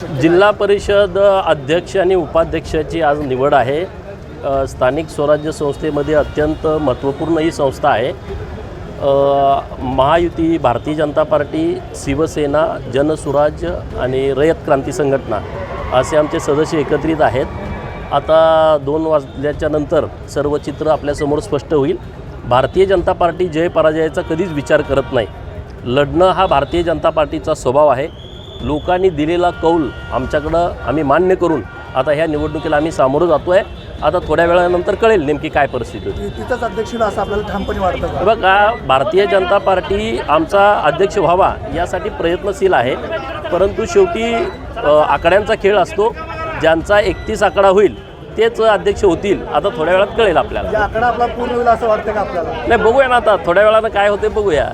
जिल्हा परिषद अध्यक्ष आणि उपाध्यक्षाची आज निवड आहे। स्थानिक स्वराज्य संस्थेमध्ये अत्यंत महत्त्वपूर्ण ही संस्था आहे। महायुती, भारतीय जनता पार्टी, शिवसेना, जनसुराज्य आणि रयत क्रांती संघटना असे आमचे सदस्य एकत्रित आहेत। आता 2 वाजल्याच्या नंतर सर्व चित्र आपल्यासमोर स्पष्ट होईल। भारतीय जनता पार्टी जय पराजयाचा कधीच विचार करत नाही। लढणं हा भारतीय जनता पार्टीचा स्वभाव आहे। लोकांनी दिलेला कौल आमच्याकडं आम्ही मान्य करून आता ह्या निवडणुकीला आम्ही सामोरं जातो आहे। आता थोड्या वेळानंतर कळेल नेमकी काय परिस्थिती होती। तिथंच अध्यक्षला असं आपल्याला ठामपणे वाटतं। बघा, भारतीय जनता पार्टी आमचा अध्यक्ष व्हावा यासाठी प्रयत्नशील आहे, परंतु शेवटी आकड्यांचा खेळ असतो। ज्यांचा 31 आकडा होईल तेच अध्यक्ष होतील। आता थोड्या वेळात कळेल आपल्याला। आकडा आपला पूर्ण होईल असं वाटतं का आपल्याला? नाही, बघूया ना, आता थोड्या वेळानं काय होते बघूया।